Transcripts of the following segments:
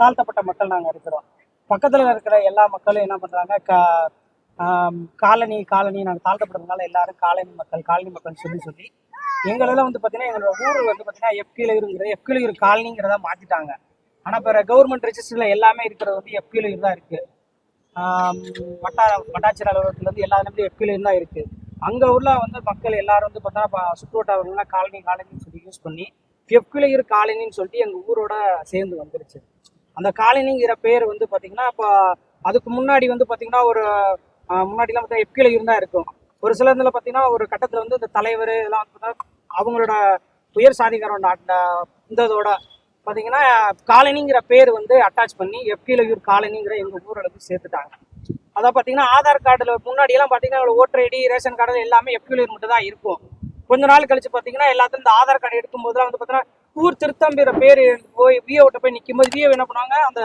தாழ்த்தப்பட்ட மக்கள் நாங்கள் இருக்கிறோம். பக்கத்தில் இருக்கிற எல்லா மக்களும் என்ன பண்ணுறாங்க, காலனி நாங்கள் தாழ்த்தப்படுறதுனால எல்லாரும் காலனி மக்கள் சொல்லி எங்களெல்லாம் வந்து பார்த்தீங்கன்னா எங்களோட ஊர் வந்து பார்த்தீங்கன்னா எஃப்கிளையூர் காலனிங்கிறத மாற்றிட்டாங்க. ஆனால் இப்போ கவர்மெண்ட் ரெஜிஸ்டரில் எல்லாமே இருக்கிறது வந்து எஃப்கிளையூர் தான் இருக்குது. வட்டாட்சியர் அலுவலகத்துலேருந்து எல்லா இடத்துலையும் எஃப்கிளையூர் தான் இருக்குது. அங்கே உள்ள வந்து மக்கள் எல்லாரும் வந்து பார்த்தா சுற்று வட்டாரங்கள்லாம் காலனின்னு சொல்லி யூஸ் பண்ணி எஃப்கிளையூர் காலனின்னு சொல்லிட்டு எங்கள் ஊரோட சேர்ந்து வந்துருச்சு. அந்த காலனிங்கிற பேர் வந்து பார்த்தீங்கன்னா இப்போ அதுக்கு முன்னாடி வந்து பார்த்தீங்கன்னா ஒரு முன்னாடிலாம் பார்த்தா எஃப்கிளையூர் தான் இருக்கும். ஒரு சில இதில் பார்த்தீங்கன்னா ஒரு கட்டத்தில் வந்து இந்த தலைவர் இதெல்லாம் வந்து அவங்களோட உயர் சாதிகாரோட இந்த இதோட பார்த்தீங்கன்னா காலனிங்கிற பேர் வந்து அட்டாச் பண்ணி எஃப்கிளையூர் காலனிங்கிற எங்கள் ஊரளவுக்கு சேர்த்துட்டாங்க. அதான் பார்த்தீங்கன்னா ஆதார் கார்டில் முன்னாடியெல்லாம் பார்த்தீங்கன்னா ஓட்டர் ஐடி ரேஷன் கார்டு எல்லாமே எஃப்கிளையூர் மட்டும் தான் இருக்கும். கொஞ்ச நாள் கழிச்சு பார்த்தீங்கன்னா எல்லாத்தையும் இந்த ஆதார் கார்டு எடுக்கும்போதுலாம் வந்து பார்த்தீங்கன்னா ஊர் திருத்தம்பிற பேர் போய் விஓட்ட போய் நிற்கும் போது விஓ என்ன பண்ணுவாங்க, அந்த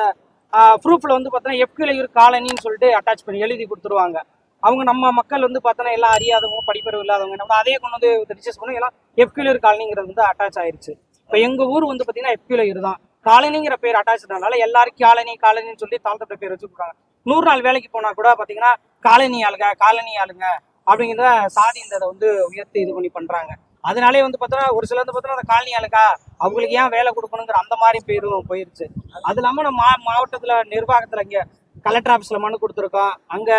ப்ரூஃபில் வந்து பார்த்தீங்கன்னா எஃப்கிளையூர் காலனின்னு சொல்லிட்டு அட்டாச் பண்ணி எழுதி கொடுத்துருவாங்க. அவங்க நம்ம மக்கள் வந்து பார்த்தோன்னா எல்லாம் அறியாதவங்க படிப்பறிவு இல்லாதவங்க நம்ம அதையே கொண்டு வந்து ரிஜிஸ்டர் பண்ணி எல்லாம் எஃப்கிளையூர் காலனிங்கிறது வந்து அட்டாச் ஆயிடுச்சு. இப்போ எங்கள் ஊர் வந்து பார்த்தீங்கன்னா எஃப்கிளையூர் தான். காலனிங்கிற பேர் அட்டாச் பண்ணனால எல்லாரும் காலனின்னு சொல்லி தாழ்த்தப்பட்ட பேர் வச்சுருக்காங்க. 100 நாள் வேலைக்கு போனால் கூட பார்த்தீங்கன்னா காலனி ஆளுங்க அப்படிங்கிற சாதி இந்த வந்து உயர்த்தி இது பண்ணி பண்ணுறாங்க. அதனாலே வந்து பார்த்தோன்னா ஒரு சிலர் வந்து பார்த்தோன்னா அந்த காலனி ஆளுக்கா அவங்களுக்கு ஏன் வேலை கொடுக்கணுங்கிற அந்த மாதிரி பேரும் போயிருச்சு. அது இல்லாமல் நம்ம மாவட்டத்தில் நிர்வாகத்தில் இங்கே கலெக்டர் ஆஃபீஸில் மனு கொடுத்துருக்கோம். அங்கே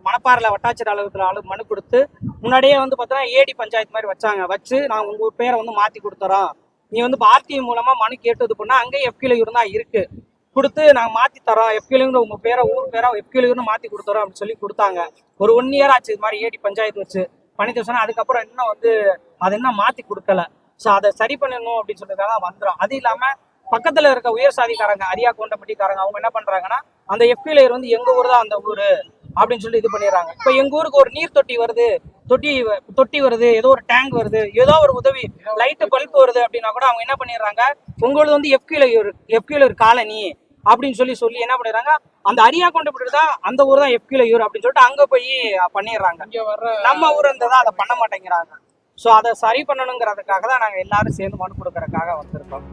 மணப்பாறையில் வட்டாட்சியர் அலுவலகத்தில் மனு கொடுத்து முன்னாடியே வந்து பார்த்தோன்னா ஏடி பஞ்சாயத்து மாதிரி வச்சு நாங்கள் உங்கள் பேரை வந்து மாற்றி கொடுத்துறோம், நீ வந்து ஆர்டிஐ மூலமாக மனு கேட்டது பண்ணால் அங்கேயே எஃப்கிளையூர் தான் இருக்குது, கொடுத்து நாங்கள் மாற்றி தரோம், எஃப்கிளையூர் உங்கள் பேரை ஊர் பேரை எஃப்கிளையூர்னு மாற்றி கொடுத்துறோம் அப்படின்னு சொல்லி கொடுத்தாங்க. ஒரு 1 இயர் ஆச்சு இது மாதிரி ஏடி பஞ்சாயத்து வச்சு பண்ணிட்டு சொன்னால். அதுக்கப்புறம் இன்னும் வந்து அதை இன்னும் மாற்றி கொடுக்கல. ஸோ அதை சரி பண்ணணும் அப்படின்னு சொல்லியிருக்காங்க வந்துடும். அது இல்லாமல் பக்கத்தில் இருக்க உயர் சாதிக்காரங்க அரியா கோண்டப்பட்டிக்காரங்க அவங்க என்ன பண்ணுறாங்கன்னா அந்த எஃப்கிளையூர் வந்து எங்கள் ஊர் தான் அந்த ஊர் அப்படின்னு சொல்லி இது பண்ணிடுறாங்க. இப்போ எங்கள் ஊருக்கு ஒரு நீர் தொட்டி வருது, ஏதோ ஒரு டேங்க் வருது, ஏதோ ஒரு உதவி லைட்டு பல்ப் வருது அப்படின்னா கூட அவங்க என்ன பண்ணிடுறாங்க, உங்களது வந்து எஃப்கிளையூர் காலனி அப்படின்னு சொல்லி என்ன பண்ணிடுறாங்க, அந்த அரியா கொண்டு தான் அந்த ஊர் தான் எஃப்கிளையூர் அப்படின்னு சொல்லிட்டு அங்கே போய் பண்ணிடுறாங்க. நம்ம ஊர் இருந்ததான் அதை பண்ண மாட்டேங்கிறாங்க. ஸோ அதை சரி பண்ணணுங்கிறதுக்காக தான் நாங்கள் எல்லாரும் சேர்ந்து மனு கொடுக்கறதுக்காக வந்திருக்கோம்.